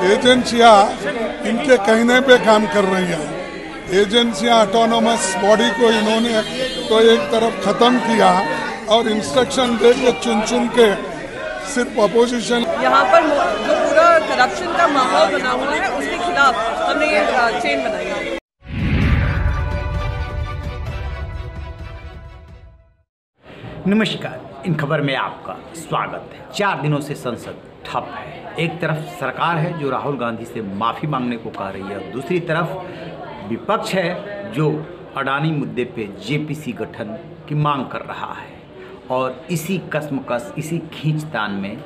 एजेंसियां इनके कहने पे काम कर रही हैं। एजेंसियां ऑटोनोमस बॉडी को इन्होंने तो एक तरफ खत्म किया और इंस्ट्रक्शन दे के चुन के सिर्फ अपोजिशन। यहाँ पर जो पूरा करप्शन का माहौल बना हुआ है उसके खिलाफ हमने ये चेन बनाई है। नमस्कार, इन खबर में आपका स्वागत है। 4 दिनों से संसद ठप है। एक तरफ सरकार है जो राहुल गांधी से माफ़ी मांगने को कह रही है, और दूसरी तरफ विपक्ष है जो अडानी मुद्दे पे जेपीसी गठन की मांग कर रहा है। और इसी कश्मकश, इसी खींचतान में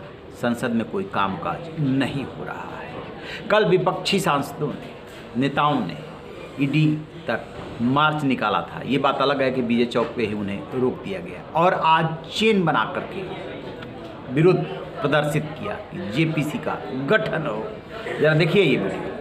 संसद में कोई कामकाज नहीं हो रहा है। कल विपक्षी सांसदों ने, नेताओं ने ईडी तक मार्च निकाला था। ये बात अलग है कि विजय चौक पे ही उन्हें रोक दिया गया, और आज चेन बना करके विरोध प्रदर्शित किया कि जेपीसी का गठन हो। जरा देखिए ये वीडियो।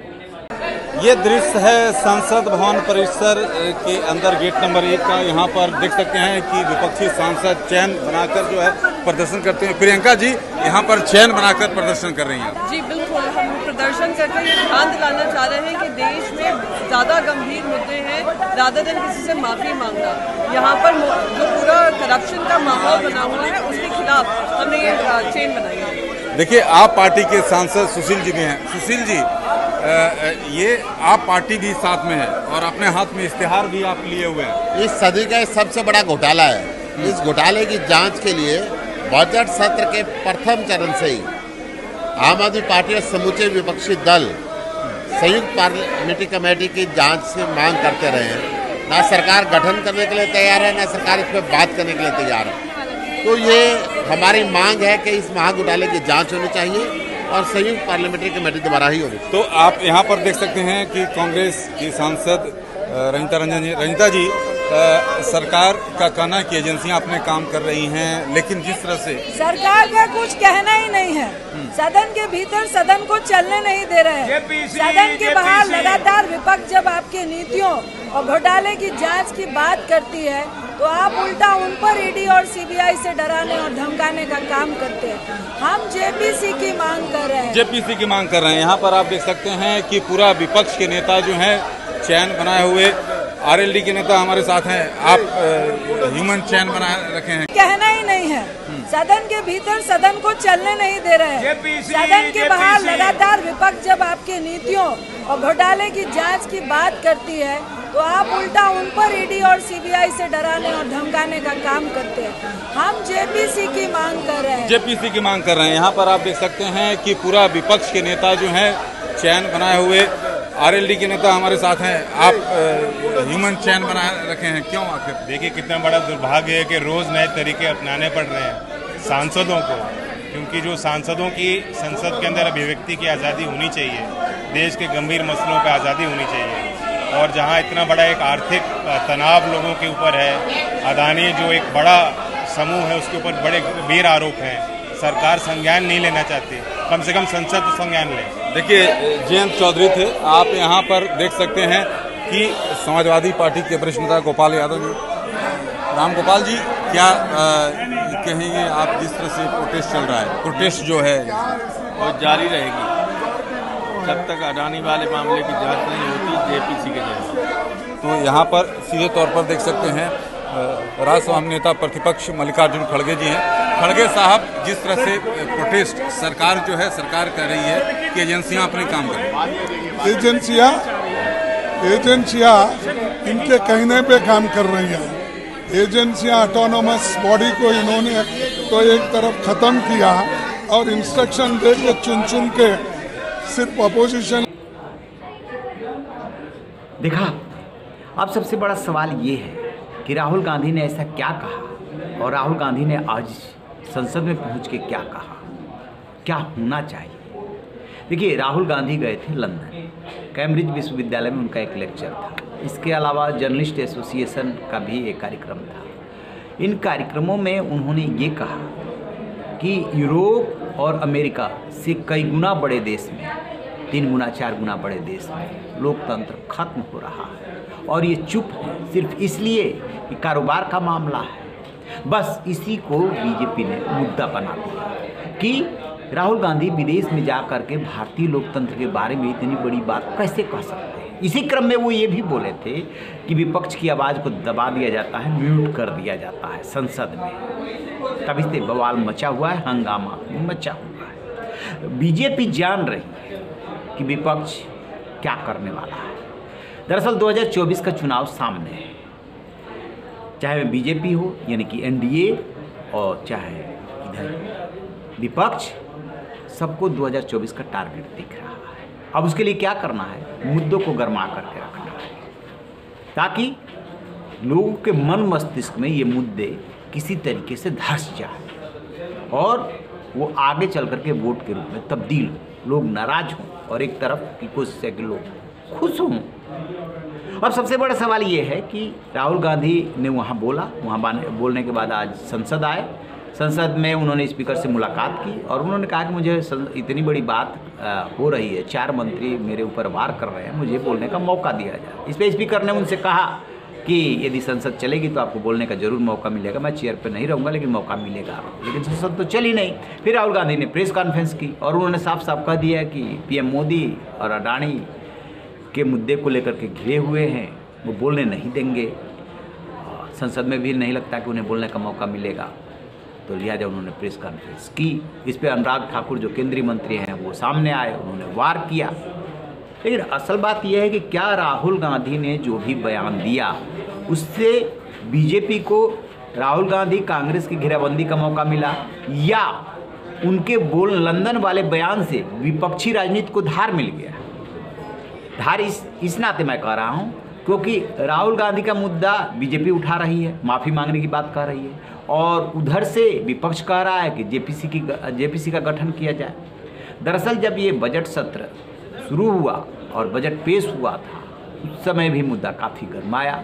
ये दृश्य है संसद भवन परिसर के अंदर गेट नंबर 1 का। यहाँ पर देख सकते हैं कि विपक्षी सांसद चैन बनाकर जो है प्रदर्शन करते हैं। प्रियंका जी यहाँ पर चैन बनाकर प्रदर्शन कर रही हैं। जी बिल्कुल, हम प्रदर्शन करके ये ध्यान दिलाना चाह रहे हैं कि देश में ज़्यादा गंभीर मुद्दे हैं रादर देन किसी से माफ़ी मांगना। यहाँ पर जो पूरा करप्शन का माहौल बना हुआ है उसके खिलाफ हमने ये चेन बनाई है। देखिए, आप पार्टी के सांसद सुशील जी भी हैं। सुशील जी, ये आप पार्टी भी साथ में है और अपने हाथ में इश्तेहार भी आप लिए हुए हैं। इस सदी का सबसे बड़ा घोटाला है। इस घोटाले की जांच के लिए बजट सत्र के प्रथम चरण से ही आम आदमी पार्टी और समूचे विपक्षी दल संयुक्त पार्लियामेंट्री कमेटी की जांच से मांग करते रहे हैं। ना सरकार गठन करने के लिए तैयार है, ना सरकार इस पर बात करने के लिए तैयार है। तो ये हमारी मांग है कि इस महाघोटाले की जांच होनी चाहिए और संयुक्त पार्लियामेंट्री कमेटी द्वारा ही होगी। तो आप यहाँ पर देख सकते हैं कि कांग्रेस की सांसद रंजीता जी, सरकार का कहना है कि एजेंसियां अपने काम कर रही हैं, लेकिन जिस तरह से सरकार का कुछ कहना ही नहीं है। सदन के भीतर सदन को चलने नहीं दे रहे हैं। सदन के बाहर लगातार विपक्ष जब आपकी नीतियों और घोटाले की जांच की बात करती है तो आप उल्टा उन पर ईडी और सीबीआई से डराने और धमकाने का काम करते हैं। हम जेपीसी की मांग कर रहे हैं। जेपीसी की मांग कर रहे हैं। यहाँ पर आप देख सकते हैं कि पूरा विपक्ष के नेता जो हैं चैन बनाए हुए, आरएलडी के नेता हमारे साथ हैं। आप ह्यूमन चैन बनाए रखे हैं। कहना ही नहीं है। सदन के भीतर सदन को चलने नहीं दे रहे हैं। सदन के बाहर लगातार विपक्ष जब आपकी नीतियों और घोटाले की जांच की बात करती है तो आप उल्टा उन पर ईडी और सीबीआई से डराने और धमकाने का काम करते हैं। हम जेपीसी की मांग कर रहे हैं। जेपीसी की मांग कर रहे हैं। यहाँ पर आप देख सकते हैं कि पूरा विपक्ष के नेता जो हैं चैन बनाए हुए, आरएलडी के नेता हमारे साथ हैं। आप ह्यूमन चैन बनाए रखे हैं, क्यों आखिर? देखिए, कितना बड़ा दुर्भाग्य है कि रोज नए तरीके अपनाने पड़ रहे हैं सांसदों को, क्योंकि जो सांसदों की संसद के अंदर अभिव्यक्ति की आज़ादी होनी चाहिए, देश के गंभीर मसलों पर आज़ादी होनी चाहिए। और जहां इतना बड़ा एक आर्थिक तनाव लोगों के ऊपर है, अडानी जो एक बड़ा समूह है उसके ऊपर बड़े गंभीर आरोप हैं, सरकार संज्ञान नहीं लेना चाहती। कम से कम संसद तो संज्ञान ले। देखिए, जयंत चौधरी थे। आप यहाँ पर देख सकते हैं कि समाजवादी पार्टी के वरिष्ठ नेता गोपाल यादव जी, राम गोपाल जी, क्या कहेंगे आप? जिस तरह से प्रोटेस्ट चल रहा है, प्रोटेस्ट जो है और जारी रहेगी जब तक अडानी वाले मामले की जांच नहीं होती जेपीसी के जरिए। तो यहाँ पर सीधे तौर पर देख सकते हैं राज्यसभा नेता प्रतिपक्ष मल्लिकार्जुन खड़गे जी हैं। खड़गे साहब, जिस तरह से प्रोटेस्ट सरकार जो है, सरकार कह रही है कि एजेंसियां अपने काम करें। एजेंसियां इनके कहने पे काम कर रही हैं। एजेंसियां ऑटोनोमस बॉडी को इन्होंने तो एक तरफ खत्म किया और इंस्ट्रक्शन दे के चुन के सिर्फ अपोजिशन। देखा, अब सबसे बड़ा सवाल ये है कि राहुल गांधी ने ऐसा क्या कहा, और राहुल गांधी ने आज संसद में पहुंच के क्या कहा, क्या होना चाहिए। देखिए, राहुल गांधी गए थे लंदन, कैम्ब्रिज विश्वविद्यालय में उनका एक लेक्चर था। इसके अलावा जर्नलिस्ट एसोसिएशन का भी एक कार्यक्रम था। इन कार्यक्रमों में उन्होंने ये कहा कि यूरोप और अमेरिका से कई गुना बड़े देश में, 3 गुना 4 गुना बड़े देश में लोकतंत्र खत्म हो रहा है, और ये चुप है सिर्फ इसलिए कि कारोबार का मामला है। बस इसी को बीजेपी ने मुद्दा बना दिया कि राहुल गांधी विदेश में जा करके भारतीय लोकतंत्र के बारे में इतनी बड़ी बात कैसे कह सकते हैं। इसी क्रम में वो ये भी बोले थे कि विपक्ष की आवाज़ को दबा दिया जाता है, म्यूट कर दिया जाता है संसद में। तभी से बवाल मचा हुआ है, हंगामा मचा हुआ है। बीजेपी जान रही है कि विपक्ष क्या करने वाला है। दरअसल 2024 का चुनाव सामने है, चाहे वह बीजेपी हो यानी कि एनडीए और चाहे इधर विपक्ष, सबको 2024 का टारगेट दिख रहा है। अब उसके लिए क्या करना है, मुद्दों को गरमा करके रखना है ताकि लोगों के मन मस्तिष्क में ये मुद्दे किसी तरीके से धंस जाए और वो आगे चल करके वोट के रूप में तब्दील हो, लोग नाराज हों और एक तरफ की कोशिश है कि लोग खुश हों। अब सबसे बड़ा सवाल ये है कि राहुल गांधी ने वहाँ बोला, वहाँ बोलने के बाद आज संसद आए। संसद में उन्होंने स्पीकर से मुलाकात की और उन्होंने कहा कि मुझे इतनी बड़ी बात हो रही है, 4 मंत्री मेरे ऊपर वार कर रहे हैं, मुझे बोलने का मौका दिया जाए। इस पर स्पीकर ने उनसे कहा कि यदि संसद चलेगी तो आपको बोलने का जरूर मौका मिलेगा, मैं चेयर पर नहीं रहूँगा लेकिन मौका मिलेगा। लेकिन संसद तो चली नहीं। फिर राहुल गांधी ने प्रेस कॉन्फ्रेंस की और उन्होंने साफ साफ कह दिया कि पीएम मोदी और अडानी के मुद्दे को लेकर के घिरे हुए हैं, वो बोलने नहीं देंगे, संसद में भी नहीं लगता कि उन्हें बोलने का मौका मिलेगा। तो लिहाजा उन्होंने प्रेस कॉन्फ्रेंस की। इस पर अनुराग ठाकुर जो केंद्रीय मंत्री हैं वो सामने आए, उन्होंने वार किया। लेकिन असल बात यह है कि क्या राहुल गांधी ने जो भी बयान दिया उससे बीजेपी को राहुल गांधी कांग्रेस की घेराबंदी का मौका मिला, या उनके लंदन वाले बयान से विपक्षी राजनीति को धार मिल गया। धार इस नाते मैं कह रहा हूँ क्योंकि राहुल गांधी का मुद्दा बीजेपी उठा रही है, माफ़ी मांगने की बात कर रही है, और उधर से विपक्ष कह रहा है कि जेपीसी का गठन किया जाए। दरअसल जब ये बजट सत्र शुरू हुआ और बजट पेश हुआ था उस समय भी मुद्दा काफ़ी गर्माया,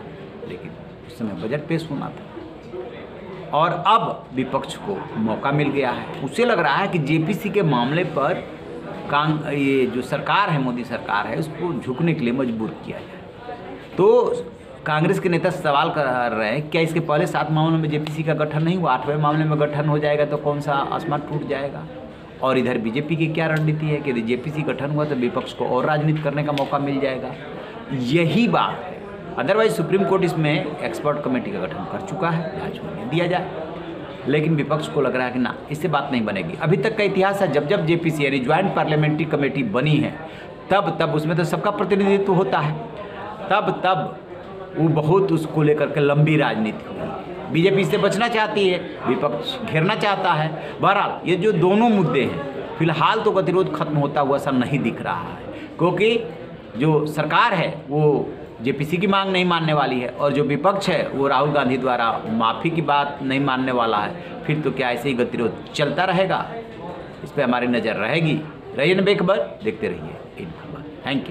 लेकिन उस समय बजट पेश होना था और अब विपक्ष को मौका मिल गया है। उससे लग रहा है कि जेपीसी के मामले पर ये जो सरकार है, मोदी सरकार है, उसको झुकने के लिए मजबूर किया जाए। तो कांग्रेस के नेता सवाल कर रहे हैं क्या इसके पहले 7 मामलों में जेपीसी का गठन नहीं हुआ, 8वें मामले में गठन हो जाएगा तो कौन सा आसमान टूट जाएगा। और इधर बीजेपी की क्या रणनीति है कि यदि जेपीसी गठन हुआ तो विपक्ष को और राजनीति करने का मौका मिल जाएगा, यही बात है। अदरवाइज सुप्रीम कोर्ट इसमें एक्सपर्ट कमेटी का गठन कर चुका है, जांच होने दिया जाए। लेकिन विपक्ष को लग रहा है कि ना, इससे बात नहीं बनेगी। अभी तक का इतिहास है, जब जब जेपीसी यानी ज्वाइंट पार्लियामेंट्री कमेटी बनी है तब उसमें तो सबका प्रतिनिधित्व होता है, तब वो बहुत उसको लेकर के लंबी राजनीति हुई। बीजेपी इससे बचना चाहती है, विपक्ष घेरना चाहता है। बहरहाल ये जो दोनों मुद्दे हैं, फिलहाल तो गतिरोध खत्म होता हुआ सा नहीं दिख रहा है, क्योंकि जो सरकार है वो जेपीसी की मांग नहीं मानने वाली है और जो विपक्ष है वो राहुल गांधी द्वारा माफ़ी की बात नहीं मानने वाला है। फिर तो क्या ऐसे ही गतिरोध चलता रहेगा, इस पर हमारी नज़र रहेगी। रहिए बेखबर, देखते रहिए इन खबर। Thank you.